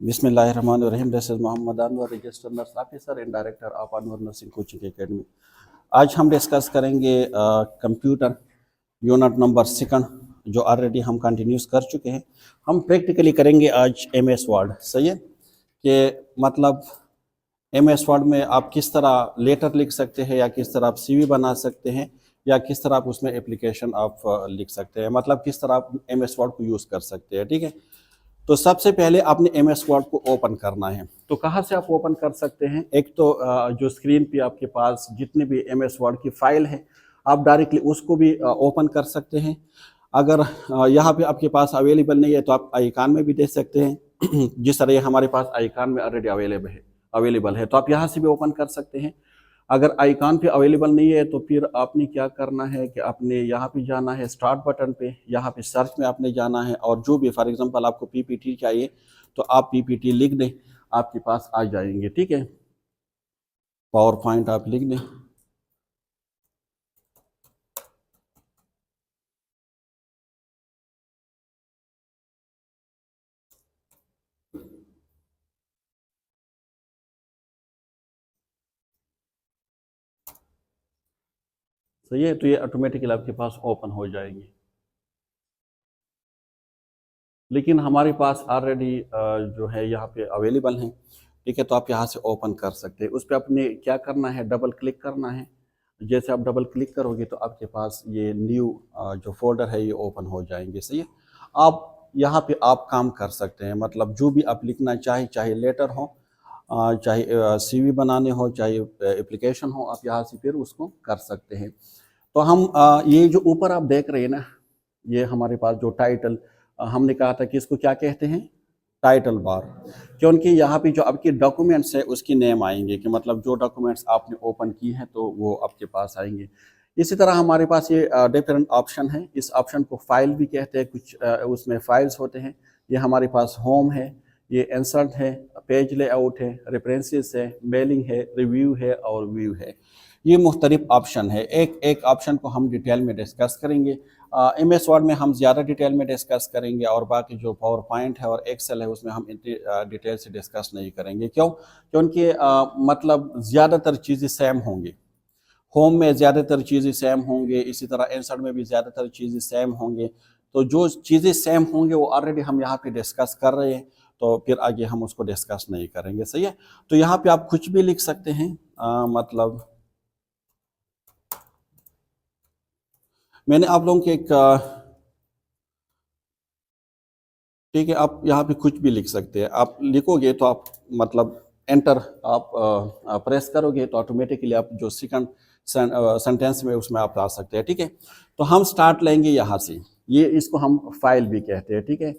बिस्मिल्लाहिर्रहमानिर्रहीम। This is Mohammad Anwar, registered nurse officer and director of Anwar nursing coaching academy. आज हम discuss करेंगे कंप्यूटर यूनिट नंबर 2 जो ऑलरेडी हम कंटिन्यूस कर चुके हैं। हम प्रैक्टिकली करेंगे आज MS वर्ड। सही है कि मतलब MS वर्ड में आप किस तरह लेटर लिख सकते हैं या किस तरह आप CV बना सकते हैं या किस तरह आप उसमें एप्लीकेशन आप लिख सकते हैं, मतलब किस तरह आप MS वर्ड को यूज़ कर सकते हैं। ठीक है, तो सबसे पहले आपने MS वर्ड को ओपन करना है। तो कहाँ से आप ओपन कर सकते हैं? एक तो जो स्क्रीन पे आपके पास जितने भी MS वर्ड की फाइल है, आप डायरेक्टली उसको भी ओपन कर सकते हैं। अगर यहाँ पे आपके पास अवेलेबल नहीं है तो आप आइकॉन में भी दे सकते हैं जिस तरह ये हमारे पास आइकॉन में ऑलरेडी अवेलेबल है तो आप यहाँ से भी ओपन कर सकते हैं। अगर आइकॉन पे अवेलेबल नहीं है तो फिर आपने क्या करना है कि आपने यहाँ पे जाना है स्टार्ट बटन पे, यहाँ पे सर्च में आपने जाना है और जो भी फॉर एग्जांपल आपको PPT चाहिए तो आप PPT लिख दें, आपके पास आ जाएंगे। ठीक है, पावर पॉइंट आप लिख दें। सही है, तो ये ऑटोमेटिकली आपके पास ओपन हो जाएंगे। लेकिन हमारे पास ऑलरेडी जो है यहाँ पे अवेलेबल हैं। ठीक है, तो आप यहाँ से ओपन कर सकते हैं। उस पर आपने क्या करना है, डबल क्लिक करना है। जैसे आप डबल क्लिक करोगे तो आपके पास ये न्यू जो फोल्डर है ये ओपन हो जाएंगे। सही है, आप यहाँ पे आप काम कर सकते हैं, मतलब जो भी आप लिखना चाहे, चाहे लेटर हो, चाहे CV बनाने हो, चाहे एप्लीकेशन हो, आप यहाँ से फिर उसको कर सकते हैं। तो हम ये जो ऊपर आप देख रहे हैं ना, ये हमारे पास जो टाइटल हमने कहा था कि इसको क्या कहते हैं, टाइटल बार। क्योंकि यहाँ पे जो आपके डॉक्यूमेंट्स है उसकी नेम आएंगे कि मतलब जो डॉक्यूमेंट्स आपने ओपन की है तो वो आपके पास आएंगे। इसी तरह हमारे पास ये डिफरेंट ऑप्शन है। इस ऑप्शन को फाइल भी कहते हैं, कुछ उसमें फाइल्स होते हैं। ये हमारे पास होम है, ये इंसर्ट है, पेज लेआउट है, रेफरेंसेस है, मेलिंग है, रिव्यू है और व्यू है। ये मुख्तलिफ ऑप्शन है। एक एक ऑप्शन को हम डिटेल में डिस्कस करेंगे। MS वर्ड में हम ज़्यादा डिटेल में डिस्कस करेंगे और बाकी जो पावर पॉइंट है और एक्सेल है उसमें हम डिटेल से डिस्कस नहीं करेंगे। क्यों? क्योंकि मतलब ज़्यादातर चीज़ें सेम होंगी। होम में ज़्यादातर चीज़ें सेम होंगे, इसी तरह इंसर्ट में भी ज़्यादातर चीज़ें सेम होंगे। तो जो चीज़ें सेम होंगे वो ऑलरेडी हम यहाँ पे डिस्कस कर रहे हैं, तो फिर आगे हम उसको डिस्कस नहीं करेंगे। सही है, तो यहाँ पे आप कुछ भी लिख सकते हैं। मतलब मैंने आप लोगों के एक ठीक है, आप यहाँ पे कुछ भी लिख सकते हैं। आप लिखोगे तो आप मतलब एंटर आप प्रेस करोगे तो ऑटोमेटिकली आप जो सेकंड सेंटेंस में उसमें आप आ सकते हैं। ठीक है, तो हम स्टार्ट लेंगे यहाँ से। ये इसको हम फाइल भी कहते हैं। ठीक है,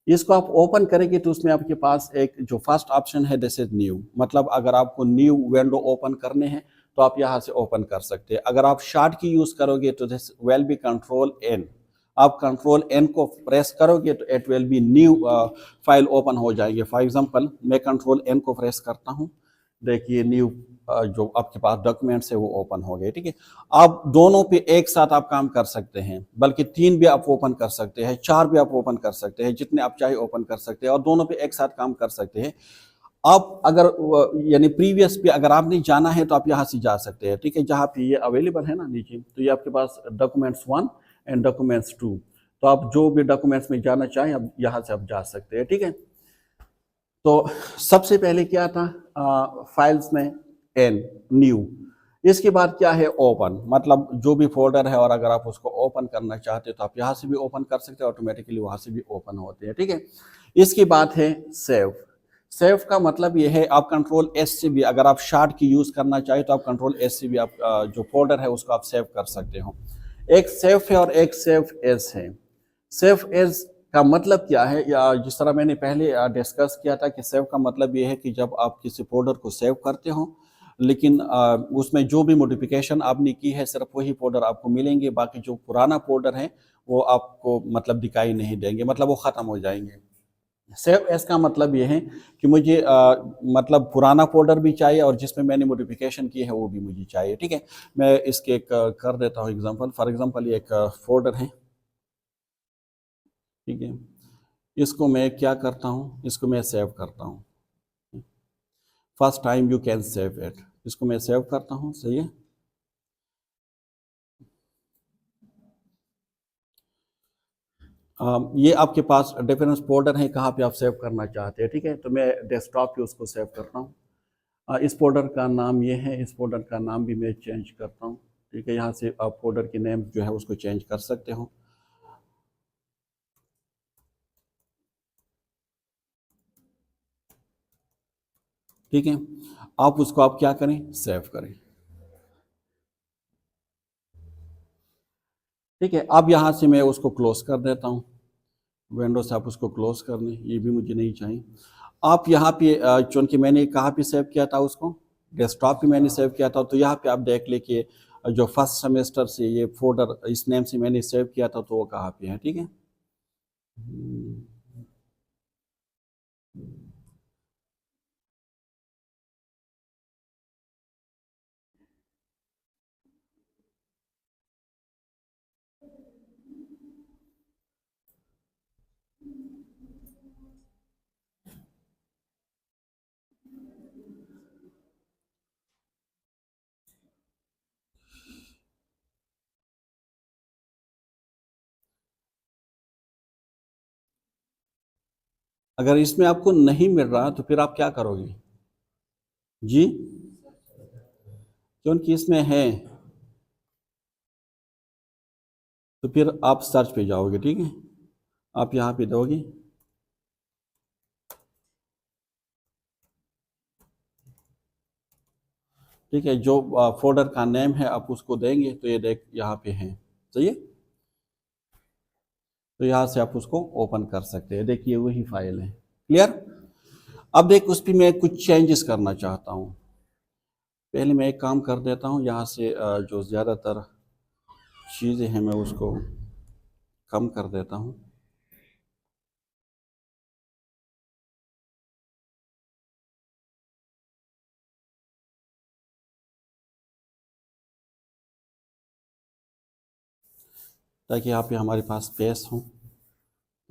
इसको आप ओपन करेंगे तो उसमें आपके पास एक जो फर्स्ट ऑप्शन है दिस इज न्यू, मतलब अगर आपको न्यू विंडो ओपन करने हैं तो आप यहाँ से ओपन कर सकते हैं। अगर आप शार्ट की यूज करोगे तो this will be control N। आप कंट्रोल N को प्रेस करोगे तो it will be new file open हो जाएगी। फॉर एग्जांपल मैं कंट्रोल N को प्रेस करता हूँ, देखिए न्यू जो आपके पास डॉक्यूमेंट्स है वो ओपन हो गए। ठीक है, आप दोनों पे एक साथ आप काम कर सकते हैं, बल्कि 3 भी आप ओपन कर सकते हैं, 4 भी आप ओपन कर सकते हैं, जितने आप चाहे ओपन कर सकते हैं और दोनों पे एक साथ काम कर सकते हैं। आप अगर यानी प्रीवियस पे अगर आपने जाना है तो आप यहाँ से जा सकते हैं। ठीक है, जहाँ पे ये अवेलेबल है ना नीचे, तो ये आपके पास डॉक्यूमेंट्स 1 एंड डॉक्यूमेंट्स 2, तो आप जो भी डॉक्यूमेंट्स में जाना चाहें अब यहाँ से आप जा सकते हैं। ठीक है, तो सबसे पहले क्या था, फाइल्स में एन न्यू, इसके बाद क्या है ओपन, मतलब जो भी फोल्डर है और अगर आप उसको ओपन करना चाहते हैं तो आप यहाँ से भी ओपन कर सकते हैं, ऑटोमेटिकली वहाँ से भी ओपन होते हैं। ठीक है, इसकी बात है सेव। सेव का मतलब ये है आप कंट्रोल S से भी, अगर आप शार्ट की यूज करना चाहे तो आप कंट्रोल S से भी आप जो फोल्डर है उसको आप सेव कर सकते हो। एक सेव है और एक सेव एज है। सेव एज का मतलब क्या है, या जिस तरह मैंने पहले डिस्कस किया था कि सेव का मतलब ये है कि जब आप किसी फोल्डर को सेव करते हो लेकिन उसमें जो भी मॉडिफिकेशन आपने की है सिर्फ वही फोल्डर आपको मिलेंगे, बाकी जो पुराना फोल्डर है वो आपको मतलब दिखाई नहीं देंगे, मतलब वो ख़त्म हो जाएंगे। सेव एज का मतलब ये है कि मुझे मतलब पुराना फोल्डर भी चाहिए और जिसमें मैंने मॉडिफिकेशन की है वो भी मुझे चाहिए। ठीक है, मैं इसके एक कर देता हूँ एग्जांपल। फॉर एग्जांपल ये एक फोल्डर है। ठीक है, इसको मैं क्या करता हूँ, इसको मैं सेव करता हूँ। First time you can save it, इसको मैं सेव करता हूँ। सही है। ये आपके पास डिफरेंस फोल्डर है, कहाँ पे आप सेव करना चाहते हैं। ठीक है, तो मैं डेस्कटॉप पे उसको सेव करता हूँ। इस फोल्डर का नाम ये है, इस फोल्डर का नाम भी मैं चेंज करता हूँ। ठीक है, यहाँ से आप फोल्डर के नेम जो है उसको चेंज कर सकते हो। ठीक है, आप उसको आप क्या करें, सेव करें। ठीक है, अब यहाँ से मैं उसको क्लोज कर देता हूँ। विंडो से आप उसको क्लोज कर लें, ये भी मुझे नहीं चाहिए। आप यहाँ पे चूंकि मैंने कहाँ पे सेव किया था उसको, डेस्कटॉप पे मैंने सेव किया था, तो यहाँ पे आप देख ले कि जो फर्स्ट सेमेस्टर से ये फोल्डर इस नेम से मैंने सेव किया था, तो वो कहाँ पे है। ठीक है, अगर इसमें आपको नहीं मिल रहा तो फिर आप क्या करोगे जी, क्योंकि इसमें है, तो फिर आप सर्च पे जाओगे। ठीक है, आप यहाँ पे दोगे, ठीक है, जो फोल्डर का नेम है आप उसको देंगे, तो ये देख यहाँ पे है। सही है, तो यहाँ से आप उसको ओपन कर सकते हैं। देखिए वही फाइल है। क्लियर। अब देख उस पर मैं कुछ चेंजेस करना चाहता हूँ। पहले मैं एक काम कर देता हूँ, यहाँ से जो ज़्यादातर चीज़ें हैं मैं उसको कम कर देता हूँ। ताकि यहाँ पे हमारे पास स्पेस हो,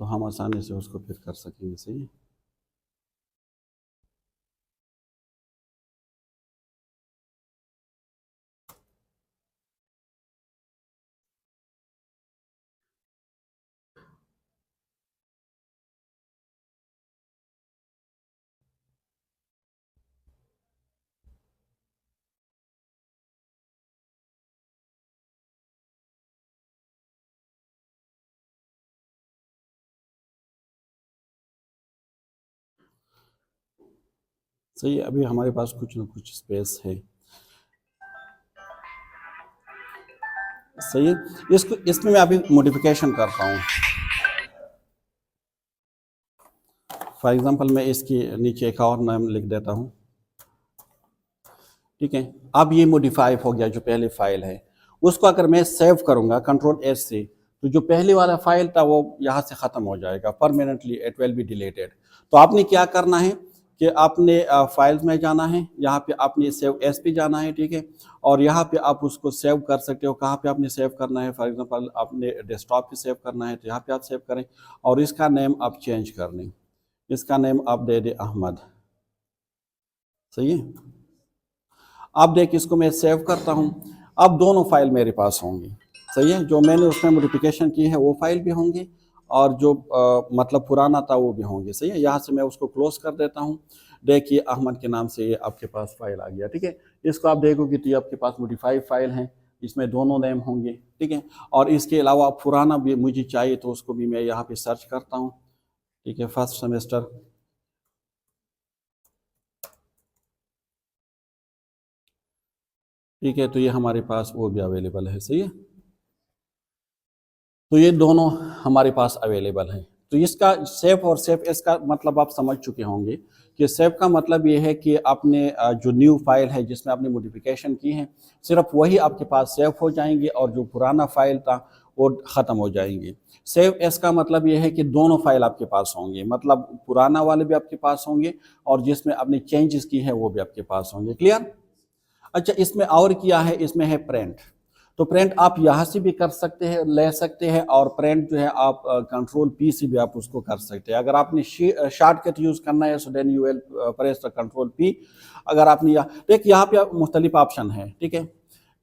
तो हम आसानी से उसको फिर कर सकेंगे। सही है। सही है, अभी हमारे पास कुछ ना कुछ स्पेस है। सही है, इसको इसमें मैं अभी मॉडिफिकेशन करता हूँ। फॉर एग्जांपल मैं इसके नीचे एक और नाम लिख देता हूँ। ठीक है, अब ये मॉडिफाई हो गया। जो पहले फाइल है उसको अगर मैं सेव करूँगा Ctrl+S से, तो जो पहले वाला फाइल था वो यहाँ से ख़त्म हो जाएगा permanently, it will be deleted. तो आपने क्या करना है कि आपने फाइल्स में जाना है, यहाँ पे आपने सेव एस पे जाना है। ठीक है, और यहाँ पे आप उसको सेव कर सकते हो। कहाँ पे आपने सेव करना है, फॉर एग्जांपल आपने डेस्कटॉप पे सेव करना है, तो यहाँ पे आप सेव करें और इसका नेम आप चेंज कर लें। इसका नेम आप दे दें अहमद। सही है, अब देख इसको मैं सेव करता हूँ। अब दोनों फाइल मेरे पास होंगी। सही है, जो मैंने उसमें मॉडिफिकेशन की है वो फाइल भी होंगी, और जो मतलब पुराना था वो भी होंगे। सही है, यहाँ से मैं उसको क्लोज कर देता हूँ। देखिए अहमद के नाम से ये आपके पास फाइल आ गया। ठीक है, इसको आप देखोगे तो ये आपके पास मॉडिफाइड फाइल है, इसमें दोनों नेम होंगे। ठीक है, और इसके अलावा पुराना भी मुझे चाहिए, तो उसको भी मैं यहाँ पे सर्च करता हूँ। ठीक है, फर्स्ट सेमेस्टर। ठीक है, तो ये हमारे पास वो भी अवेलेबल है। सही है, तो ये दोनों हमारे पास अवेलेबल हैं। तो इसका सेफ और सेफ इसका मतलब आप समझ चुके होंगे कि सेफ का मतलब ये है कि आपने जो न्यू फाइल है जिसमें आपने मॉडिफिकेशन की है, सिर्फ वही आपके पास सेव हो जाएंगे, और जो पुराना फाइल था वो ख़त्म हो जाएंगे। सेव एस का मतलब ये है कि दोनों फाइल आपके पास होंगे, मतलब पुराना वाले भी आपके पास होंगे और जिसमें आपने चेंजेस की है वो भी आपके पास होंगे। क्लियर। अच्छा, इसमें और किया है, इसमें है प्रिंट। तो प्रिंट आप यहाँ से भी कर सकते हैं, ले सकते हैं, और प्रिंट जो है आप कंट्रोल पी से भी आप उसको कर सकते हैं। अगर आपने शॉर्टकट यूज करना है, so then you will press the control P. अगर आपने देख यहाँ पे मुख्तलिफ ऑप्शन है, ठीक है,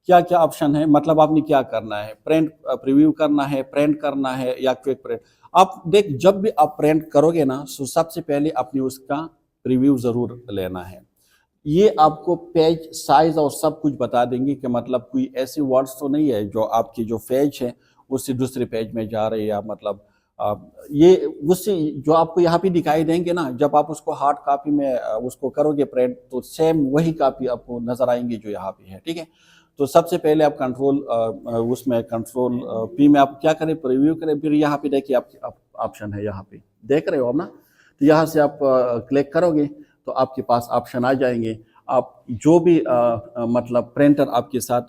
क्या क्या ऑप्शन है, मतलब आपने क्या करना है, प्रिंट प्रीव्यू करना है, प्रिंट करना है, या क्विक प्रिंट। आप देख जब भी आप प्रिंट करोगे ना, सो सबसे पहले आपने उसका प्रीव्यू जरूर लेना है। ये आपको पेज साइज और सब कुछ बता देंगे कि मतलब कोई ऐसी वर्ड्स तो नहीं है जो आपकी जो पेज है उससे दूसरे पेज में जा रहे हैं, या मतलब ये उससे जो आपको यहाँ पे दिखाई देंगे ना, जब आप उसको हार्ड कॉपी में उसको करोगे प्रिंट, तो सेम वही कॉपी आपको नजर आएंगे जो यहाँ पे है, ठीक है। तो सबसे पहले आप कंट्रोल उसमें कंट्रोल पी में आप क्या करें, प्रीव्यू करें, फिर यहाँ पे देखिए आप ऑप्शन है, यहाँ पे देख रहे हो आप ना, तो यहाँ से आप क्लिक करोगे तो आपके पास ऑप्शन आ जाएंगे। आप जो भी मतलब प्रिंटर आपके साथ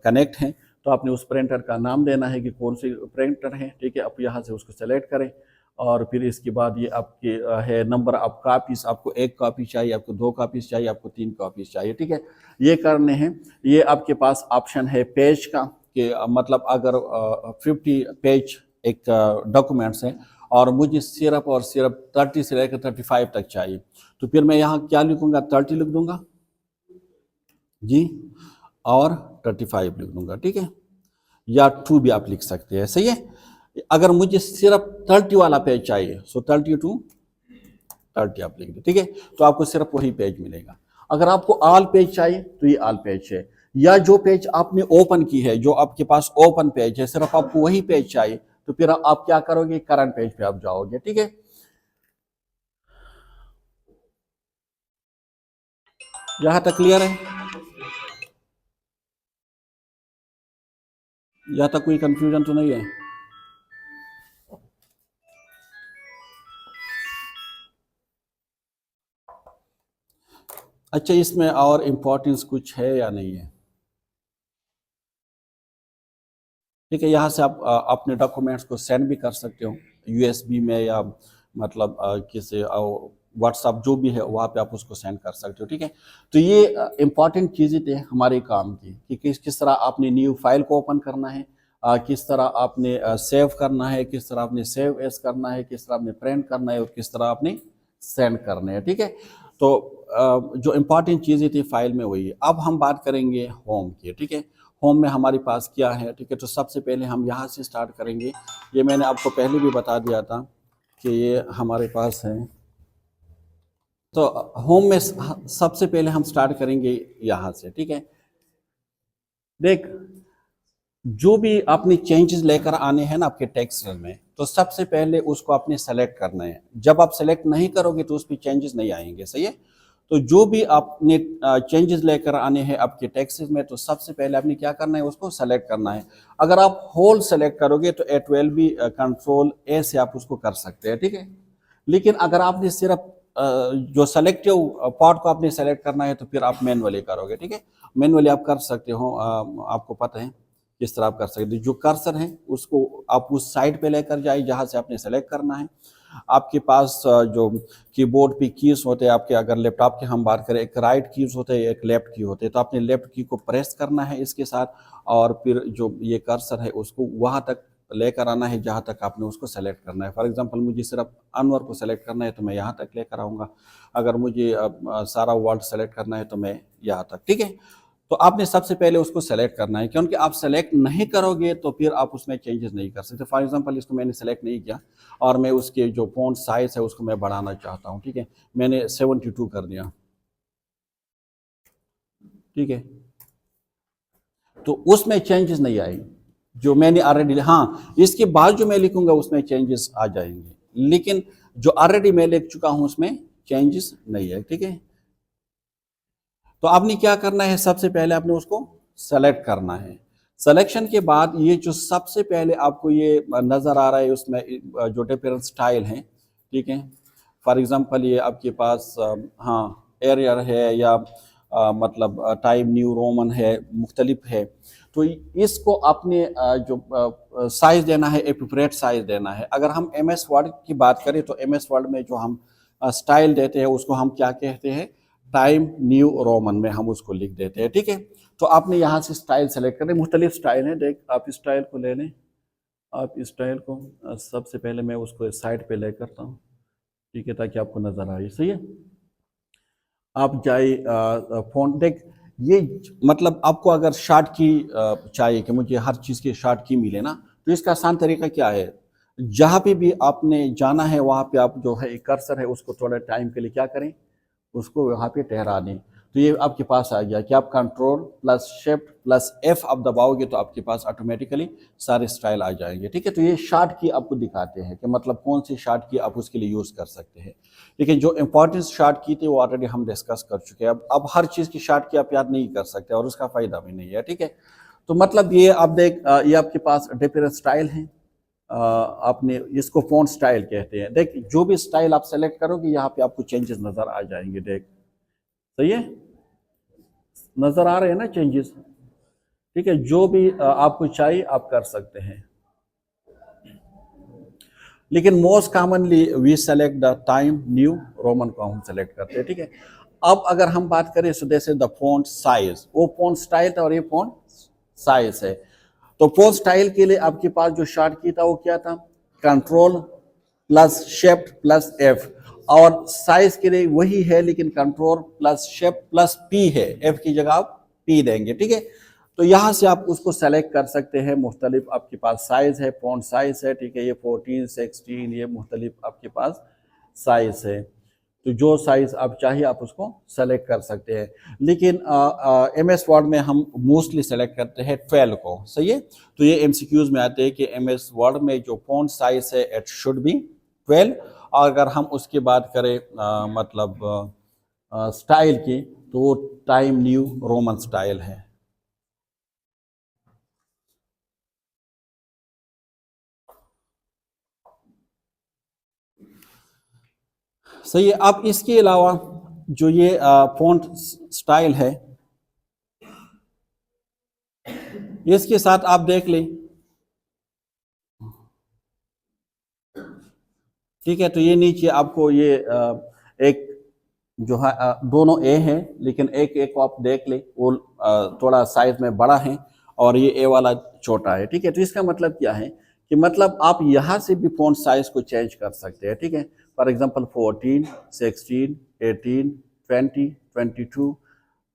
कनेक्ट हैं, तो आपने उस प्रिंटर का नाम देना है कि कौन सी प्रिंटर है, ठीक है। आप यहाँ से उसको सेलेक्ट करें, और फिर इसके बाद ये आपके है नंबर ऑफ कॉपीज, आपको 1 कॉपी चाहिए, आपको 2 कॉपीज चाहिए, आपको 3 कॉपीज चाहिए, ठीक है। ये करने हैं। ये आपके पास ऑप्शन है पेज का, कि मतलब अगर 50 पेज एक डॉक्यूमेंट्स है और मुझे सिर्फ और सिर्फ 30 से लेकर 35 तक चाहिए, तो फिर मैं यहाँ क्या लिखूंगा, 30 लिख दूंगा जी, और 35 लिख दूंगा, ठीक है। या 2 भी आप लिख सकते हैं, सही है। अगर मुझे सिर्फ 30 वाला पेज चाहिए, सो 30 to 30 आप लिख दो, ठीक है, तो आपको सिर्फ वही पेज मिलेगा। अगर आपको ऑल पेज चाहिए तो ये ऑल पेज है, या जो पेज आपने ओपन की है, जो आपके पास ओपन पेज है, सिर्फ आपको वही पेज चाहिए, तो फिर आप क्या करोगे, करंट पेज पे आप जाओगे, ठीक है। यहां तक क्लियर है? यहां तक कोई कंफ्यूजन तो नहीं है? अच्छा, इसमें और इम्पोर्टेंस कुछ है या नहीं है? ठीक है, यहाँ से आप अपने डॉक्यूमेंट्स को सेंड भी कर सकते हो यूएसबी में, या मतलब किसी व्हाट्सअप जो भी है वहाँ पे आप उसको सेंड कर सकते हो, ठीक है। तो ये इम्पॉर्टेंट चीज़ें थे हमारे काम की, कि किस तरह आपने न्यू फाइल को ओपन करना है, किस तरह आपने सेव करना है, किस तरह आपने सेव एस करना है, किस तरह आपने प्रिंट करना है, और किस तरह आपने सेंड करना है, ठीक है। तो जो इम्पॉर्टेंट चीज़ें थी फाइल में वही। अब हम बात करेंगे होम की, ठीक है। होम में हमारे पास क्या है, ठीक है। तो सबसे पहले हम यहाँ से स्टार्ट करेंगे। ये मैंने आपको पहले भी बता दिया था कि ये हमारे पास है। तो होम में सबसे पहले हम स्टार्ट करेंगे यहाँ से, ठीक है। देख, जो भी आपने चेंजेस लेकर आने हैं ना आपके टेक्स्ट में, तो सबसे पहले उसको आपने सेलेक्ट करना है। जब आप सेलेक्ट नहीं करोगे तो उस पर चेंजेस नहीं आएंगे, सही है। तो जो भी आपने चेंजेस लेकर आने हैं आपके टेक्स्ट में, तो सबसे पहले आपने क्या करना है, उसको सेलेक्ट करना है। अगर आप होल सेलेक्ट करोगे तो A12 भी कंट्रोल ए से आप उसको कर सकते हैं, ठीक है। लेकिन अगर आपने सिर्फ जो सेलेक्टिव पार्ट को आपने सेलेक्ट करना है, तो फिर आप मैनुअली करोगे, ठीक है। मैनुअली आप कर सकते हो, आपको पता है किस तरह आप कर सकते हो। जो कर्सर है उसको आप उस साइड पे लेकर जाए जहां से आपने सेलेक्ट करना है। आपके पास जो कीबोर्ड पे कीज होते हैं आपके, अगर लैपटॉप की हम बात करें, एक राइट कीज होते हैं, एक लेफ्ट की होते हैं। तो आपने लेफ्ट की को प्रेस करना है इसके साथ, और फिर जो ये कर्सर है उसको वहां तक लेकर आना है जहां तक आपने उसको सेलेक्ट करना है। फॉर एग्जांपल मुझे सिर्फ अनवर को सेलेक्ट करना है तो मैं यहाँ तक लेकर आऊँगा। अगर मुझे सारा वर्ड सेलेक्ट करना है तो मैं यहाँ तक, ठीक है। तो आपने सबसे पहले उसको सेलेक्ट करना है, क्योंकि आप सेलेक्ट नहीं करोगे तो फिर आप उसमें चेंजेस नहीं कर सकते। फॉर एग्जांपल इसको मैंने सेलेक्ट नहीं किया और मैं उसके जो फॉन्ट साइज है उसको मैं बढ़ाना चाहता हूँ, ठीक है। मैंने 72 कर दिया, ठीक है। तो उसमें चेंजेस नहीं आएंगे जो मैंने ऑलरेडी, हाँ इसके बाद जो मैं लिखूंगा उसमें चेंजेस आ जाएंगे, लेकिन जो ऑलरेडी मैं लिख चुका हूं उसमें चेंजेस नहीं है, ठीक है। तो आपने क्या करना है, सबसे पहले आपने उसको सेलेक्ट करना है। सिलेक्शन के बाद ये जो सबसे पहले आपको ये नज़र आ रहा है उसमें जो डिफरेंट स्टाइल हैं, ठीक है। फॉर एग्जांपल ये आपके पास हाँ एरियर है, या मतलब टाइम न्यू रोमन है, मुख्तलिफ है। तो इसको आपने जो साइज देना है, एप्रोप्रिएट साइज देना है। अगर हम MS वर्ड की बात करें तो MS वर्ड में जो हम स्टाइल देते हैं उसको हम क्या कहते हैं, टाइम न्यू रोमन में हम उसको लिख देते हैं, ठीक है। तो आपने यहाँ से स्टाइल सेलेक्ट करनी, मुख्तलिफ स्टाइल है, देख आप इस स्टाइल को ले लें, आप इस स्टाइल को सबसे पहले मैं उसको साइड पे ले करता हूँ, ठीक है, ताकि आपको नज़र आए, सही है। आप जाए फ़ोन देख, ये मतलब आपको अगर शॉर्ट की चाहिए कि मुझे हर चीज़ की शॉर्ट की मिले ना, तो इसका आसान तरीका क्या है, जहाँ पे भी आपने जाना है वहाँ पे आप जो है कर्सर है उसको थोड़ा टाइम के लिए क्या करें, उसको वहाँ पे ठहरा दें, तो ये आपके पास आ गया कि आप control plus shift plus F आप दबाओगे तो आपके पास ऑटोमेटिकली सारे स्टाइल आ जाएंगे, ठीक है। तो ये शॉर्ट की आपको दिखाते हैं कि मतलब कौन सी शॉर्ट की आप उसके लिए यूज़ कर सकते हैं, लेकिन जो इंपॉर्टेंट शॉर्ट की थी वो ऑलरेडी हम डिस्कस कर चुके हैं। अब हर चीज़ की शॉर्ट की आप याद नहीं कर सकते और उसका फ़ायदा भी नहीं है, ठीक है। तो मतलब ये आप देख, ये आपके पास डिफरेंट स्टाइल हैं, आपने इसको फ़ॉन्ट स्टाइल कहते हैं। देख जो भी स्टाइल आप सेलेक्ट करोगे यहाँ पे आपको चेंजेस नज़र आ जाएंगे, देख सही है, नज़र आ रहे हैं ना चेंजेस, ठीक है। जो भी आपको चाहिए आप कर सकते हैं, लेकिन most commonly we select the Time New Roman को हम सेलेक्ट करते हैं, ठीक है। अब अगर हम बात करें सो जैसे द फॉन्ट साइज, वो फॉन्ट स्टाइल था और ये फॉन्ट साइज है। तो फॉन्ट स्टाइल के लिए आपके पास जो शॉर्ट की था वो क्या था, control plus shift plus F, और साइज के लिए वही है लेकिन control plus shift plus P है, एफ की जगह आप पी देंगे, ठीक है। तो यहाँ से आप उसको सेलेक्ट कर सकते हैं, मुख्तलिफ आपके पास साइज है, फॉन्ट साइज है, ठीक है, ये 14, 16, ये मुख्तलिफ आपके पास साइज है। तो जो साइज आप चाहिए आप उसको सेलेक्ट कर सकते हैं, लेकिन MS वर्ड में हम मोस्टली सेलेक्ट करते हैं 12 को, सही है। तो ये MCQs में आते हैं कि MS वर्ड में जो फॉन्ट साइज है इट शुड बी 12, और अगर हम उसकी बात करें मतलब स्टाइल की, तो वो टाइम न्यू रोमन स्टाइल है। सही है। अब इसके अलावा जो ये फॉन्ट स्टाइल है, इसके साथ आप देख लें, ठीक है। तो ये नीचे आपको ये एक जो है दोनों ए हैं, लेकिन एक एक को आप देख ले वो थोड़ा साइज में बड़ा है और ये ए वाला छोटा है, ठीक है। तो इसका मतलब क्या है कि मतलब आप यहाँ से भी फॉन्ट साइज को चेंज कर सकते हैं, ठीक है। फॉर एग्जांपल 14, 16, 18, 20, 22,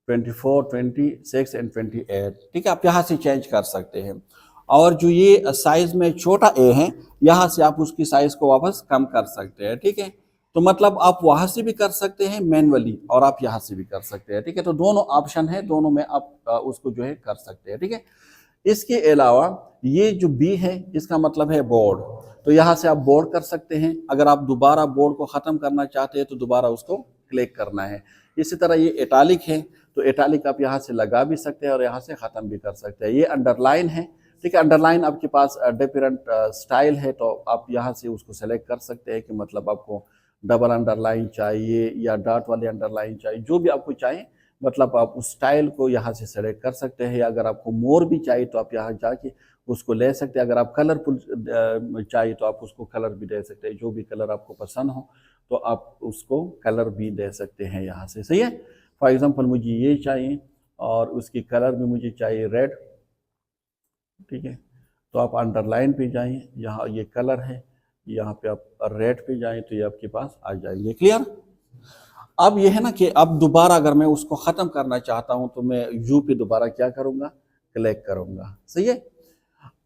24, 26 एंड 28, ठीक है, आप यहाँ से चेंज कर सकते हैं। और जो ये साइज में छोटा ए है, यहाँ से आप उसकी साइज को वापस कम कर सकते हैं, ठीक है। तो मतलब आप वहां से भी कर सकते हैं मैनुअली और आप यहाँ से भी कर सकते हैं, ठीक है। तो दोनों ऑप्शन है, दोनों में आप उसको जो है कर सकते हैं, ठीक है। इसके अलावा ये जो बी है इसका मतलब है बोर्ड, तो यहाँ से आप बोर्ड कर सकते हैं। अगर आप दोबारा बोर्ड को ख़त्म करना चाहते हैं तो दोबारा उसको क्लिक करना है। इसी तरह ये इटालिक है, तो इटालिक आप यहाँ से लगा भी सकते हैं और यहाँ से ख़त्म भी कर सकते हैं। ये अंडरलाइन है, ठीक है। अंडरलाइन आपके पास डिफरेंट स्टाइल है, तो आप यहाँ से उसको सेलेक्ट कर सकते हैं कि मतलब आपको डबल अंडरलाइन चाहिए या डॉट वाली अंडरलाइन चाहिए, जो भी आपको चाहिए, मतलब आप उस स्टाइल को यहाँ से सेलेक्ट कर सकते हैं। अगर आपको मोर भी चाहिए तो आप यहाँ जाके उसको ले सकते हैं। अगर आप कलरफुल चाहिए तो आप उसको कलर भी दे सकते हैं, जो भी कलर आपको पसंद हो तो आप उसको कलर भी दे सकते हैं यहाँ से, सही है। फॉर एग्जांपल मुझे ये चाहिए और उसकी कलर भी मुझे चाहिए रेड, ठीक है। तो आप अंडरलाइन पे जाएं, यहाँ ये कलर है, यहाँ पे आप रेड पे जाएं तो ये आपके पास आ जाएंगे, क्लियर। अब ये है ना कि अब दोबारा अगर मैं उसको ख़त्म करना चाहता हूं तो मैं यू पे दोबारा क्या करूंगा, क्लिक करूंगा, सही है।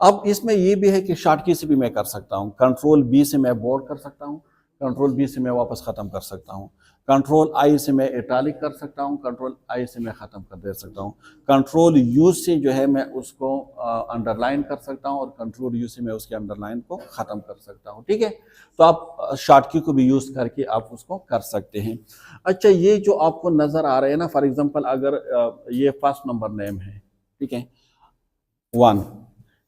अब इसमें ये भी है कि शॉर्टकी से भी मैं कर सकता हूँ, कंट्रोल बी से मैं बोर्ड कर सकता हूँ, कंट्रोल बी से मैं वापस ख़त्म कर सकता हूँ, कंट्रोल आई से मैं इटालिक कर सकता हूँ, कंट्रोल आई से मैं ख़त्म कर दे सकता हूँ, कंट्रोल यू से जो है मैं उसको अंडरलाइन कर सकता हूँ और कंट्रोल यू से मैं उसके अंडरलाइन को ख़त्म कर सकता हूँ, ठीक है। तो आप शॉर्टकी को भी यूज़ करके आप उसको कर सकते हैं। अच्छा, ये जो आपको नज़र आ रहे हैं ना, फॉर एग्जाम्पल अगर ये फर्स्ट नंबर नेम है, ठीक है, 1,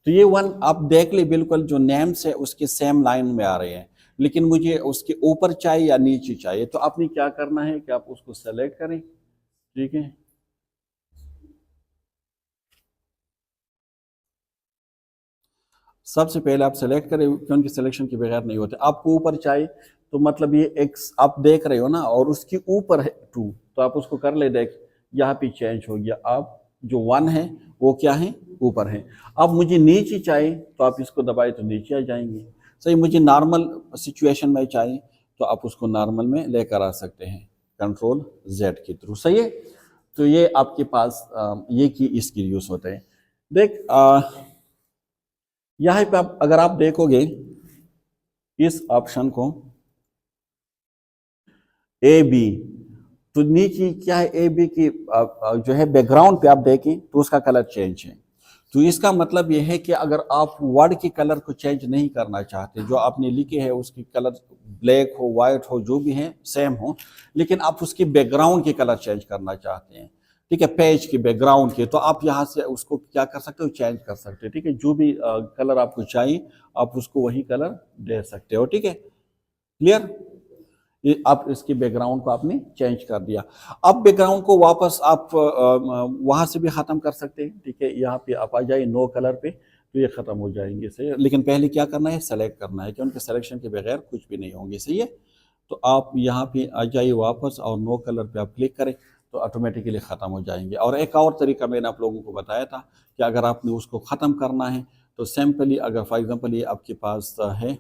तो ये 1 आप देख ले बिल्कुल जो नेम्स है उसके सेम लाइन में आ रहे हैं, लेकिन मुझे उसके ऊपर चाहिए या नीचे चाहिए, तो आपने क्या करना है कि आप उसको सेलेक्ट करें, ठीक है। सबसे पहले आप सेलेक्ट करें क्योंकि सिलेक्शन के बगैर नहीं होते। आपको ऊपर चाहिए तो मतलब ये एक्स आप देख रहे हो ना और उसके ऊपर है 2, तो आप उसको कर ले, देख यहाँ पे चेंज हो गया, आप जो 1 है वो क्या है, ऊपर है। अब मुझे नीचे चाहिए तो आप इसको दबाए तो नीचे आ जाएंगे। सही, मुझे नॉर्मल सिचुएशन में चाहिए तो आप उसको नॉर्मल में लेकर आ सकते हैं कंट्रोल जेड के थ्रू। सही है, तो ये आपके पास ये की इसकी यूज होते हैं। देख यहाँ पे आप अगर आप देखोगे इस ऑप्शन को ए बी, तो नीचे क्या है, ए बी की जो है बैकग्राउंड पे आप देखें तो उसका कलर चेंज है। तो इसका मतलब यह है कि अगर आप वर्ड के कलर को चेंज नहीं करना चाहते, जो आपने लिखे है उसकी कलर ब्लैक हो, वाइट हो, जो भी है सेम हो, लेकिन आप उसकी बैकग्राउंड के कलर चेंज करना चाहते हैं, ठीक है, पेज की बैकग्राउंड के, तो आप यहाँ से उसको क्या कर सकते हो, चेंज कर सकते हो। ठीक है, जो भी कलर आपको चाहिए आप उसको वही कलर दे सकते हो। ठीक है, क्लियर। आप इसकी बैकग्राउंड को आपने चेंज कर दिया। अब बैकग्राउंड को वापस आप वहां से भी खत्म कर सकते हैं। ठीक है, यहाँ पे आप आ जाइए नो कलर पे, तो ये खत्म हो जाएंगे। सही है, लेकिन पहले क्या करना है, सेलेक्ट करना है, क्योंकि सिलेक्शन के बगैर कुछ भी नहीं होंगे। सही है, तो आप यहाँ पे आ जाइए वापस और नो कलर पे आप क्लिक करें तो ऑटोमेटिकली ख़त्म हो जाएंगे। और एक और तरीका मैंने आप लोगों को बताया था कि अगर आपने उसको ख़त्म करना है तो सिंपली, अगर फॉर एग्जांपल ये आपके पास है,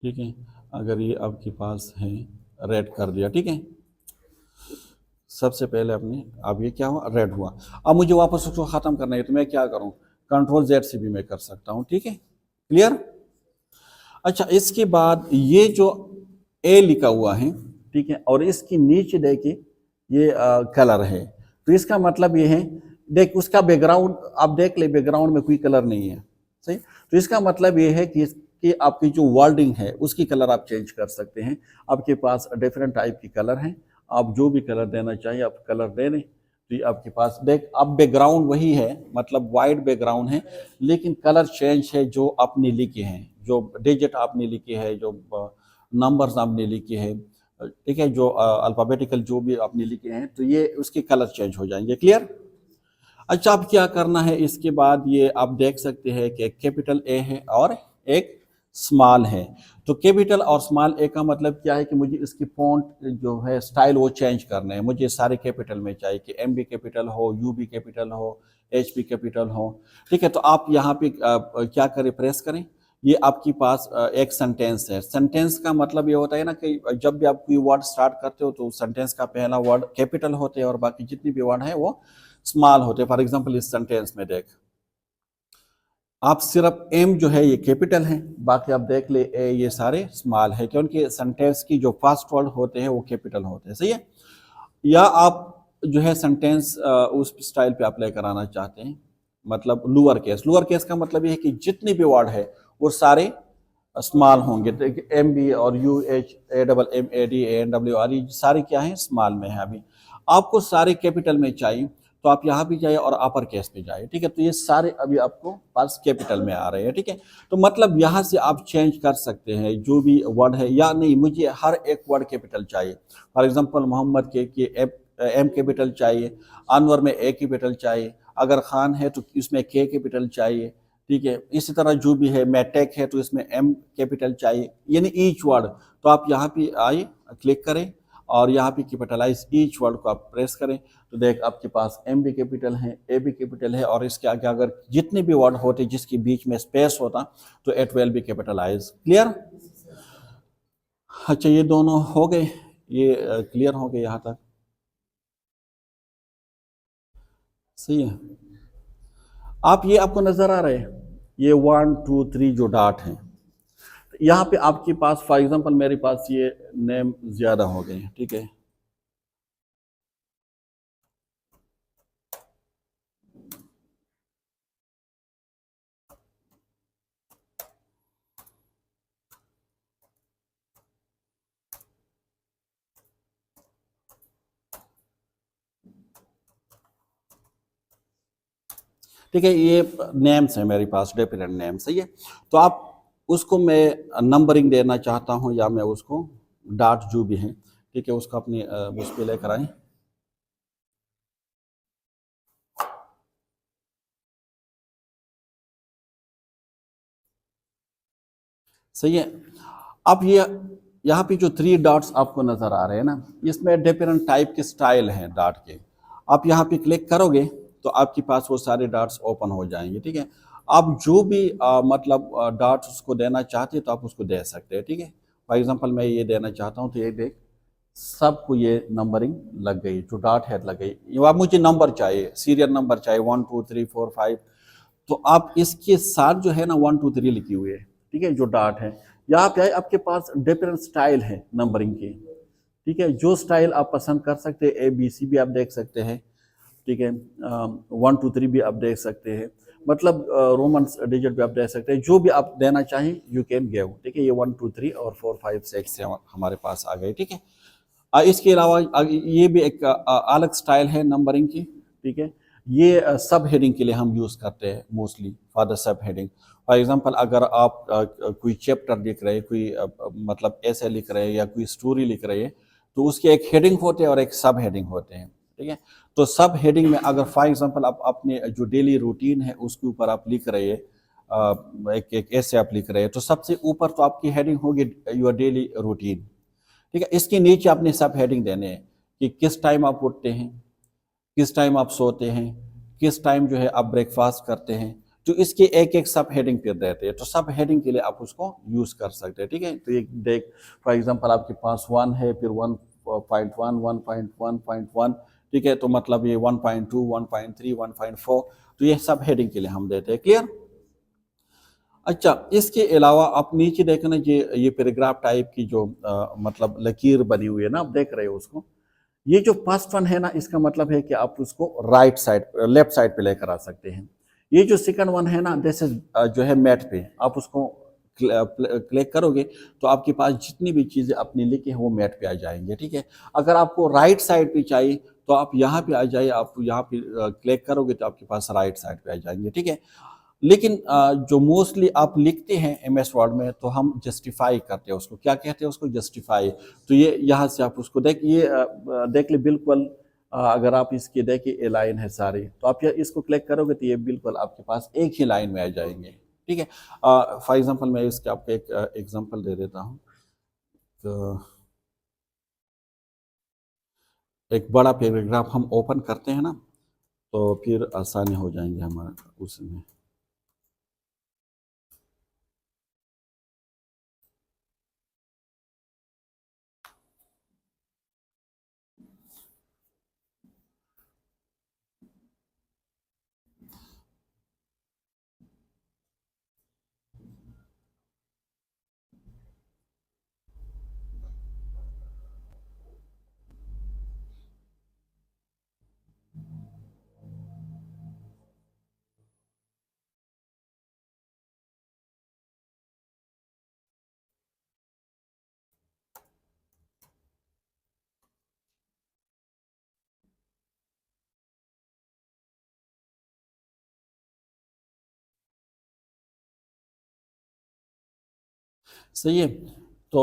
ठीक है, अगर ये आपके पास है, रेड कर दिया, ठीक है, सबसे पहले आपने, अब ये क्या हुआ, रेड हुआ। अब मुझे वापस उसको ख़त्म करना है तो मैं क्या करूँ, कंट्रोल जेड से भी मैं कर सकता हूँ। ठीक है, क्लियर। अच्छा, इसके बाद ये जो ए लिखा हुआ है, ठीक है, और इसकी नीचे देखिए ये कलर है, तो इसका मतलब ये है, देख उसका बैकग्राउंड आप देख ले, बैकग्राउंड में कोई कलर नहीं है। सही, तो इसका मतलब ये है कि आपकी जो वर्डिंग है उसकी कलर आप चेंज कर सकते हैं। आपके पास डिफरेंट टाइप की कलर हैं, आप जो भी कलर देना चाहिए आप कलर दे दें। तो ये आपके पास देख, अब बैकग्राउंड वही है, मतलब वाइट बैकग्राउंड है, लेकिन कलर चेंज है जो आपने लिखे हैं, जो डिजिट आपने लिखे हैं, जो नंबर्स आपने लिखे हैं, ठीक है, जो अल्फ़ाबेटिकल जो भी आपने लिखे हैं, तो ये उसके कलर चेंज हो जाएंगे। क्लियर। अच्छा, अब क्या करना है, इसके बाद ये आप देख सकते हैं कि एक कैपिटल ए है और एक स्मॉल है। तो कैपिटल और स्मॉल ए का मतलब क्या है कि मुझे इसकी फ़ॉन्ट जो है स्टाइल वो चेंज करना है। मुझे सारे कैपिटल में चाहिए कि एम भी कैपिटल हो, यू भी कैपिटल हो, एच भी कैपिटल हो। ठीक है, तो आप यहाँ पे क्या करें, प्रेस करें। ये आपके पास एक सेंटेंस है। सेंटेंस का मतलब ये होता है ना कि जब भी आप कोई वर्ड स्टार्ट करते हो तो सेंटेंस का पहला वर्ड कैपिटल होते हैं और बाकी जितनी भी वर्ड है वो स्मॉल होते हैं। फॉर एग्जांपल इस सेंटेंस में देख, आप सिर्फ एम जो है ये कैपिटल है, बाकी आप देख ले ए ये सारे स्मॉल है, क्योंकि सेंटेंस की जो फर्स्ट वर्ड होते हैं वो कैपिटल होते हैं। सही है, या आप जो है सेंटेंस उस स्टाइल पे आप लेकर आना चाहते हैं, मतलब लोअर केस। लोअर केस का मतलब ये है कि जितने भी वर्ड है वो सारे स्मॉल होंगे। एम बी और U H A double M A D A N W R, ये सारे क्या है, स्मॉल में है। अभी आपको सारे कैपिटल में चाहिए तो आप यहाँ भी जाइए और अपर केस पे जाइए। ठीक है, तो ये सारे अभी आपको पास कैपिटल में आ रहे हैं। ठीक है, तो मतलब यहाँ से आप चेंज कर सकते हैं जो भी वर्ड है, या नहीं मुझे हर एक वर्ड कैपिटल चाहिए। फॉर एग्जांपल मोहम्मद के एम कैपिटल चाहिए, अनवर में ए कैपिटल चाहिए, अगर खान है तो इसमें के कैपिटल चाहिए। ठीक है, इसी तरह जो भी है, मैटेक है तो इसमें एम कैपिटल चाहिए, यानी ईच वर्ड। तो आप यहाँ पे आइए, क्लिक करें और यहाँ पे कैपिटलाइज ईच वर्ड को आप प्रेस करें तो देख आपके पास एम भी कैपिटल है, ए भी कैपिटल है, और इसके आगे अगर जितने भी वर्ड होते जिसके बीच में स्पेस होता तो ए ट्वेल्व भी कैपिटलाइज। क्लियर। अच्छा, ये दोनों हो गए, ये क्लियर हो गए यहाँ तक। सही है, आप ये आपको नजर आ रहे हैं ये 1 2 3 जो डॉट हैं, यहाँ पे आपके पास फॉर एग्जांपल मेरे पास ये नेम ज्यादा हो गए हैं। ठीक है, ठीक है, ये नेम्स है मेरे पास, डिफरेंट नेम। सही है, तो आप उसको मैं नंबरिंग देना चाहता हूँ या मैं उसको डॉट जो भी है, ठीक है, उसको अपने उस पर लेकर आए। सही है, अब यहाँ पे जो 3 डॉट्स आपको नजर आ रहे हैं ना, इसमें डिफरेंट टाइप के स्टाइल हैं डॉट के। आप यहाँ पे क्लिक करोगे तो आपके पास वो सारे डॉट्स ओपन हो जाएंगे, ठीक है। आप जो भी मतलब डॉट्स उसको देना चाहते हैं तो आप उसको दे सकते हैं, ठीक है। फॉर एग्जांपल मैं ये देना चाहता हूँ तो ये देख, सबको ये नंबरिंग लग गई, जो डॉट है लग गई। ये अब मुझे नंबर चाहिए, सीरियल नंबर चाहिए 1 2 3 4 5, तो आप इसके साथ जो है ना 1 2 3 लिखी हुई है, ठीक है, जो डॉट है। यहाँ पे आपके पास डिफरेंट स्टाइल है नंबरिंग के, ठीक है। जो स्टाइल आप पसंद कर सकते हैं, ABC भी आप देख सकते हैं, ठीक है, 1 2 3 भी आप देख सकते हैं, मतलब रोमन डिजिट भी आप देख सकते हैं, जो भी आप देना चाहें यू कैन गिव, ठीक है। ये 1 2 3 और 4 5 6 से हमारे पास आ गए, ठीक है। इसके अलावा ये भी एक अलग स्टाइल है नंबरिंग की, ठीक है। ये सब हेडिंग के लिए हम यूज़ करते हैं mostly, for the sub heading. For example अगर आप कोई चैप्टर लिख रहे हैं, कोई मतलब ऐसे लिख रहे हैं या कोई स्टोरी लिख रहे हैं, तो उसके एक हेडिंग होते हैं और एक सब हेडिंग होते हैं, ठीक है। तो सब हेडिंग में अगर फॉर एग्जांपल आप अपने जो डेली रूटीन है उसके ऊपर आप लिख रहे हैं, एक एक ऐसे आप लिख रहे हैं, तो सबसे ऊपर तो आपकी हेडिंग होगी योर डेली रूटीन, ठीक है। इसके नीचे आपने सब हेडिंग देने हैं कि किस टाइम आप उठते हैं, किस टाइम आप सोते हैं, किस टाइम जो है आप ब्रेकफास्ट करते हैं, तो इसके एक एक सब हेडिंग फिर देते हैं। तो सब हेडिंग के लिए आप उसको यूज कर सकते हैं, ठीक है। तो एक देख, फॉर एग्जांपल आपके पास 1 है, फिर 1.1 1.1.1, ठीक है, तो मतलब ये 1.2 1.3 1.4, तो ये सब हेडिंग के लिए हम देते हैं। क्लियर? अच्छा, इसके अलावा आप नीचे देखना, ये पैराग्राफ टाइप की जो मतलब लकीर बनी हुई है ना, आप देख रहे हो उसको। ये जो फर्स्ट वन है ना, इसका मतलब है कि आप उसको राइट साइड लेफ्ट साइड पे लेकर आ सकते हैं। ये जो सेकंड वन है ना, जैसे जो है मैट पे आप उसको क्लिक करोगे तो आपके पास जितनी भी चीजें आपने लिखी है वो मैट पे आ जाएंगे, ठीक है। अगर आपको राइट साइड पे चाहिए तो आप यहाँ पे आ जाइए, आप यहाँ पे क्लिक करोगे तो आपके पास राइट साइड पे आ जाएंगे, ठीक है। लेकिन जो मोस्टली आप लिखते हैं MS वर्ड में, तो हम जस्टिफाई करते हैं उसको, क्या कहते हैं उसको, जस्टिफाई। तो ये यहाँ से आप उसको देख ले बिल्कुल। अगर आप इसकी देखिए ये लाइन है सारी, तो आप इसको क्लिक करोगे तो ये बिल्कुल आपके पास एक ही लाइन में आ जाएंगे, ठीक है। फॉर एग्जांपल मैं इसके आपको एक एग्जांपल दे देता हूँ। तो एक बड़ा पैराग्राफ हम ओपन करते हैं ना, तो फिर आसानी हो जाएंगे हमारा उसमें। सही है। तो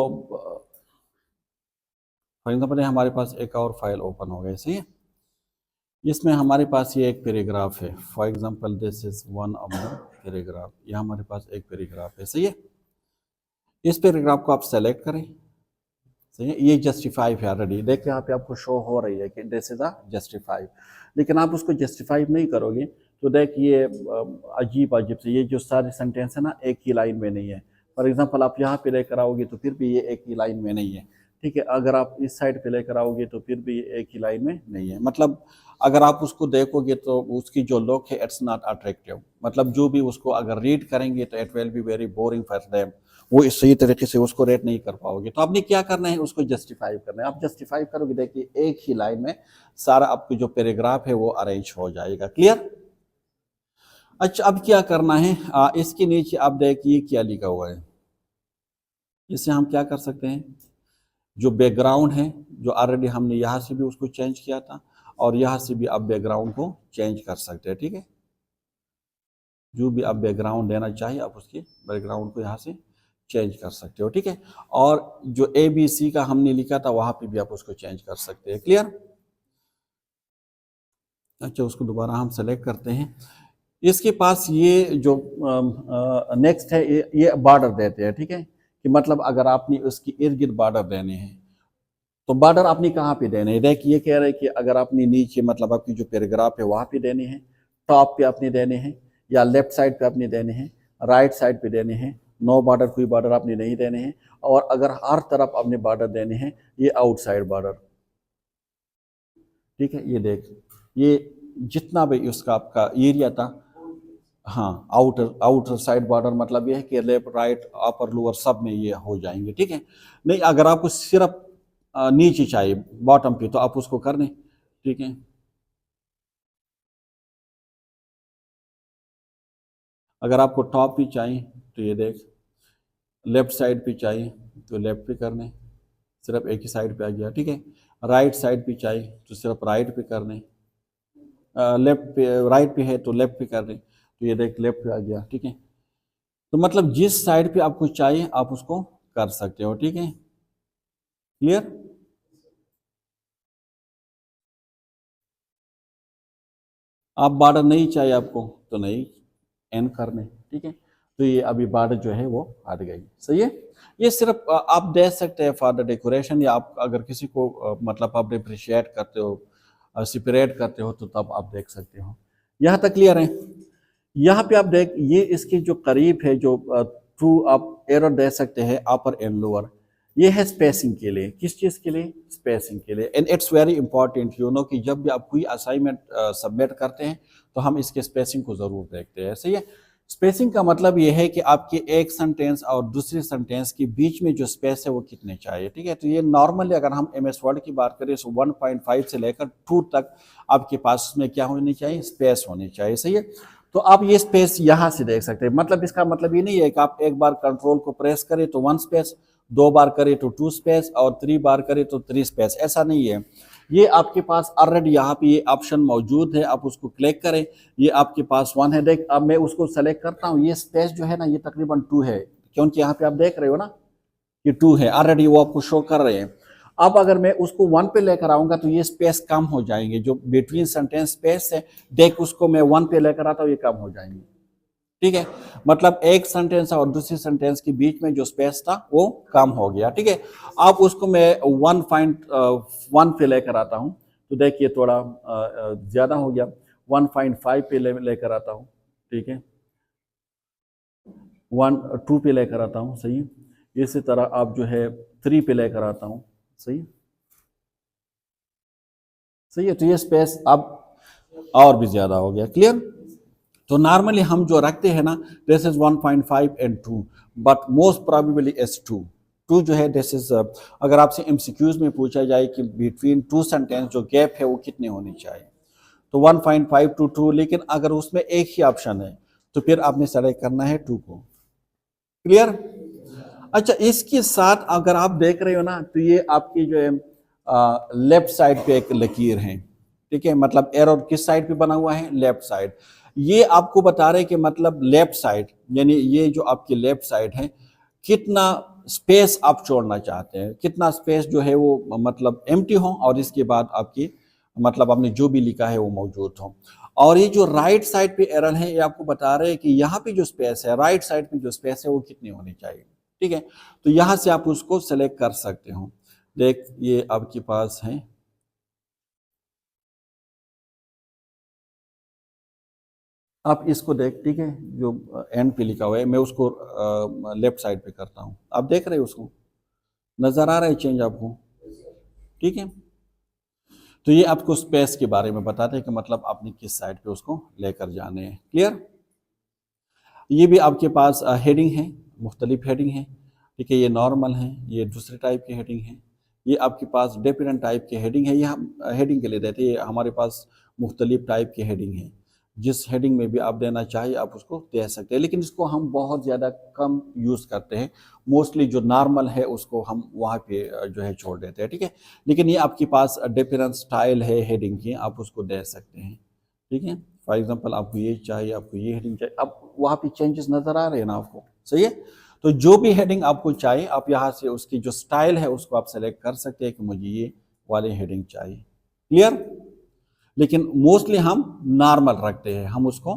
फॉर एग्जाम्पल हमारे पास एक और फाइल ओपन हो गई, सही है। इसमें हमारे पास ये एक पैराग्राफ है। For example this is one of the paragraph, ये हमारे पास एक पैराग्राफ है, सही है। इस पैराग्राफ को आप सेलेक्ट करें, सही है। ये जस्टिफाई है ऑलरेडी, देखिए यहाँ पे आपको शो हो रही है कि दिस इज अ जस्टिफाई। लेकिन आप उसको जस्टिफाई नहीं करोगे तो देखिए अजीब अजीब से ये जो सारे सेंटेंस है ना, एक ही लाइन में नहीं है। फॉर एग्जाम्पल आप यहाँ पे लेकर आओगे तो फिर भी ये एक ही लाइन में नहीं है, ठीक है। अगर आप इस साइड पे लेकर आओगे तो फिर भी ये एक ही लाइन में नहीं है। मतलब अगर आप उसको देखोगे तो उसकी जो लुक है इट्स नॉट अट्रैक्टिव, मतलब जो भी उसको अगर रीड करेंगे तो it will be very boring for them, वो सही तरीके से उसको रेट नहीं कर पाओगे। तो आपने क्या करना है, उसको जस्टिफाई करना है। आप जस्टिफाई करोगे, देखिए एक ही लाइन में सारा आपको जो पैराग्राफ है वो अरेंज हो जाएगा। क्लियर? अच्छा, अब क्या करना है, इसके नीचे आप देखिए क्या लिखा हुआ है। इससे हम क्या कर सकते हैं, जो बैकग्राउंड है, जो ऑलरेडी हमने यहाँ से भी उसको चेंज किया था और यहाँ से भी आप बैकग्राउंड को चेंज कर सकते हैं, ठीक है। जो भी आप बैकग्राउंड देना चाहिए आप उसके बैकग्राउंड को यहाँ से चेंज कर सकते हो, ठीक है। और जो ABC का हमने लिखा था वहाँ पे भी आप उसको चेंज कर सकते हैं। क्लियर? अच्छा, उसको दोबारा हम सेलेक्ट करते हैं। इसके पास ये जो नेक्स्ट है, ये बॉर्डर देते हैं, ठीक है, कि मतलब अगर आपने उसकी इर्द गिर्द बॉर्डर देने हैं तो बॉर्डर आपने कहाँ पे देने हैं। देख ये कह रहे हैं कि अगर आपने नीचे मतलब आपकी जो पैराग्राफ है वहाँ पे देने हैं, टॉप पे आपने देने हैं, या लेफ्ट साइड पे आपने देने हैं, राइट साइड पे देने हैं, नो बॉर्डर कोई बॉर्डर आपने नहीं देने हैं, और अगर हर तरफ आपने बॉर्डर देने हैं ये आउटसाइड बॉर्डर। ठीक है, ये देख ये जितना भी उसका आपका एरिया था, हाँ आउटर आउटर साइड बॉर्डर मतलब ये है कि लेफ्ट राइट अपर लोअर सब में ये हो जाएंगे। ठीक है, नहीं अगर आपको सिर्फ नीचे चाहिए बॉटम पे तो आप उसको कर दें। ठीक है, अगर आपको टॉप भी चाहिए तो ये देख लेफ्ट साइड पे चाहिए तो लेफ्ट पे करने, सिर्फ एक ही साइड पे आ गया। ठीक है, राइट साइड पे चाहिए तो सिर्फ राइट पे करने, लेफ्ट पे राइट पे है तो लेफ्ट पे करने, तो ये देख लेफ्ट पे आ गया। ठीक है, तो मतलब जिस साइड पे आपको चाहिए आप उसको कर सकते हो। ठीक है, क्लियर। आप बॉर्डर नहीं चाहिए आपको तो नहीं एन करने। ठीक है, तो ये अभी बॉर्डर जो है वो हट गई। सही है, ये सिर्फ आप दे सकते हैं फॉर द डेकोरेशन, या आप अगर किसी को मतलब आप डिप्रिशिएट करते हो सेपरेट करते हो तो तब आप देख सकते हो। यहाँ तक क्लियर है। यहाँ पे आप देख ये इसके जो करीब है जो ट्रू आप एरर दे सकते हैं अपर एंड लोअर, ये है स्पेसिंग के लिए। किस चीज़ के लिए? स्पेसिंग के लिए। And it's very important you know कि जब भी आप कोई असाइनमेंट सबमिट करते हैं तो हम इसके स्पेसिंग को ज़रूर देखते हैं। सही है, स्पेसिंग का मतलब ये है कि आपके एक सेंटेंस और दूसरे सेंटेंस के बीच में जो स्पेस है वो कितने चाहिए। ठीक है, तो ये नॉर्मली अगर हम एम एस वर्ड की बात करें तो 1.5 से लेकर 2 तक आपके पास उसमें क्या होनी चाहिए? स्पेस होनी चाहिए। सही है, तो आप ये स्पेस यहाँ से देख सकते हैं। मतलब इसका मतलब ये नहीं है कि आप एक बार कंट्रोल को प्रेस करें तो 1 स्पेस, 2 बार करें तो 2 स्पेस, और 3 बार करें तो 3 स्पेस, ऐसा नहीं है। ये आपके पास ऑलरेडी यहाँ पे ये ऑप्शन मौजूद है, आप उसको क्लिक करें, ये आपके पास 1 है। देख अब मैं उसको सेलेक्ट करता हूँ, ये स्पेस जो है ना ये तकरीबन 2 है, क्योंकि यहाँ पे आप देख रहे हो ना ये 2 है ऑलरेडी, वो आपको शो कर रहे हैं। अब अगर मैं उसको 1 पे लेकर आऊंगा तो ये स्पेस कम हो जाएंगे, जो बिटवीन सेंटेंस स्पेस है देख उसको मैं 1 पे लेकर आता हूँ ये कम हो जाएंगे। ठीक है, मतलब एक सेंटेंस और दूसरी सेंटेंस के बीच में जो स्पेस था वो कम हो गया। ठीक है, अब उसको मैं 1.1 पे लेकर आता हूँ तो देखिए थोड़ा ज्यादा हो गया, 1.5 पे लेकर आता हूँ। ठीक है, 2 पे लेकर आता हूँ। सही है, इसी तरह आप जो है 3 पे लेकर आता हूँ। सही है, सही है, तो ये स्पेस अब और भी ज्यादा हो गया। क्लियर। तो नॉर्मली हम जो रखते हैं ना this is 1.5 and 2, but most probably is 2। 2 जो है दिस इज अगर आपसे एमसीक्यूज में पूछा जाए कि बिटवीन 2 सेंटेंस जो गैप है वो कितने होने चाहिए तो 1.5 to 2, लेकिन अगर उसमें एक ही ऑप्शन है तो फिर आपने सेलेक्ट करना है 2 को। क्लियर। अच्छा, इसके साथ अगर आप देख रहे हो ना तो ये आपकी जो है लेफ्ट साइड पे एक लकीर है। ठीक है, मतलब एरो किस साइड पे बना हुआ है? Left side. ये आपको बता रहे कि मतलब लेफ्ट साइड यानी ये जो आपकी लेफ्ट साइड है कितना स्पेस आप छोड़ना चाहते हैं, कितना स्पेस जो है वो मतलब एम्प्टी हो और इसके बाद आपकी मतलब आपने जो भी लिखा है वो मौजूद हो। और ये जो राइट साइड पे एरर है ये आपको बता रहे हैं कि यहाँ पे जो स्पेस है राइट साइड पे जो स्पेस है वो कितनी होनी चाहिए। ठीक है, तो यहाँ से आप उसको सेलेक्ट कर सकते हो। देख ये आपके पास है, आप इसको देख। ठीक है, जो एंड पे लिखा हुआ है मैं उसको लेफ्ट साइड पे करता हूँ, आप देख रहे हो उसको, नजर आ रहा है चेंज आपको? ठीक है, तो ये आपको स्पेस के बारे में बताते हैं कि मतलब आपने किस साइड पे उसको लेकर जाने हैं। क्लियर। ये भी आपके पास हेडिंग है, मुख्तलिफ हेडिंग है। ठीक है, ये नॉर्मल है, ये दूसरे टाइप की हेडिंग है, ये आपके पास डिफरेंट टाइप की हेडिंग है। ये हम हेडिंग के लिए देते हैं, हमारे पास मुख्तलिफ टाइप की हेडिंग है। जिस हेडिंग में भी आप देना चाहिए आप उसको दे सकते हैं, लेकिन इसको हम बहुत ज़्यादा कम यूज़ करते हैं। मोस्टली जो नॉर्मल है उसको हम वहाँ पे जो है छोड़ देते हैं। ठीक है, लेकिन ये आपके पास डिफरेंट स्टाइल है हेडिंग की, आप उसको दे सकते हैं। ठीक है, फॉर एग्जांपल आपको ये चाहिए, आपको ये हेडिंग चाहिए, अब वहाँ पे चेंजेस नज़र आ रहे हैं ना आपको? सही है, तो जो भी हेडिंग आपको चाहिए आप यहाँ से उसकी जो स्टाइल है उसको आप सेलेक्ट कर सकते हैं कि मुझे ये वाली हेडिंग चाहिए। क्लियर। लेकिन मोस्टली हम नॉर्मल रखते हैं, हम उसको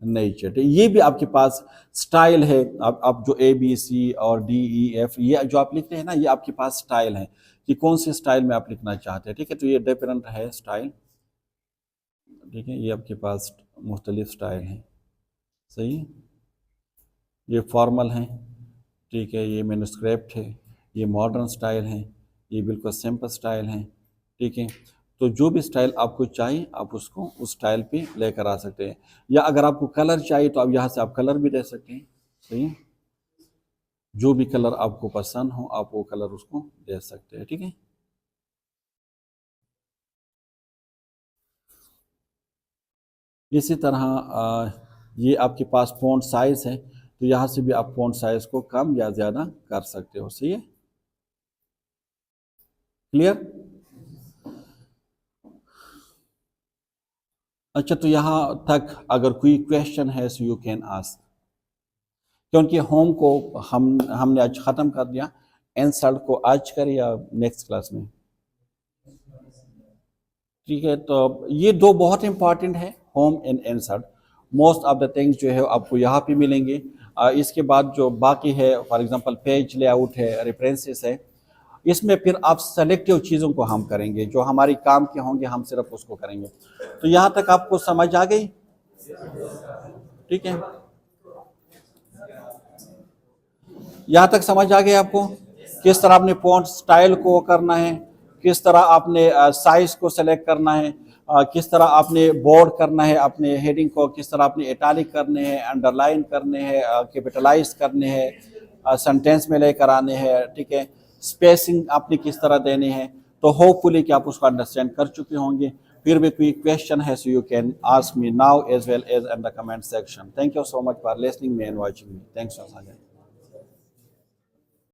नहीं चटे, ये भी आपके पास स्टाइल है। आप जो ABC और DEF ये जो आप लिखते हैं ना, ये आपके पास स्टाइल है कि कौन से स्टाइल में आप लिखना चाहते हैं। ठीक है, तो ये डिफरेंट है स्टाइल। ठीक है, ये आपके पास मुख्तलिफ स्टाइल हैं। सही है, ये फॉर्मल हैं। ठीक है, ये मैन्युस्क्रिप्ट है, ये मॉडर्न स्टाइल है, ये बिल्कुल सिंपल स्टाइल है। ठीक है, तो जो भी स्टाइल आपको चाहिए आप उसको उस स्टाइल पे लेकर आ सकते हैं। या अगर आपको कलर चाहिए तो आप यहाँ से आप कलर भी दे सकते हैं। सही है, जो भी कलर आपको पसंद हो आप वो कलर उसको दे सकते हैं। ठीक है, इसी तरह ये आपके पास फ़ॉन्ट साइज़ है, तो यहाँ से भी आप फ़ॉन्ट साइज़ को कम या ज़्यादा कर सकते हो। सही है, क्लियर। अच्छा, तो यहाँ तक अगर कोई क्वेश्चन है सो यू कैन आस्क, क्योंकि होम को हमने आज ख़त्म कर दिया। एंसर्ड को आज करें या नेक्स्ट क्लास में? ठीक है, तो ये दो बहुत इंपॉर्टेंट है, home and answered. Most of the things जो है आपको यहाँ पे मिलेंगे। इसके बाद जो बाकी है, फॉर एग्जांपल पेज लेआउट है, रेफरेंसेस है, इसमें फिर आप सेलेक्टिव चीज़ों को हम करेंगे, जो हमारी काम के होंगे हम सिर्फ उसको करेंगे। तो यहाँ तक आपको समझ आ गई? ठीक है, यहाँ तक समझ आ गया आपको किस तरह आपने फॉन्ट स्टाइल को करना है, किस तरह आपने साइज को सेलेक्ट करना है, किस तरह आपने बोर्ड करना है, अपने हेडिंग को किस तरह आपने इटैलिक करने हैं, अंडरलाइन करने हैं, कैपिटलाइज करने हैं, सेंटेंस में लेकर आने हैं। ठीक है, स्पेसिंग आपने किस तरह देने हैं। तो होपफुली कि आप उसको अंडरस्टैंड कर चुके होंगे। फिर भी कोई क्वेश्चन है so you can ask me now as well as in the comment section. Thank you so much for listening me and watching me. Thanks for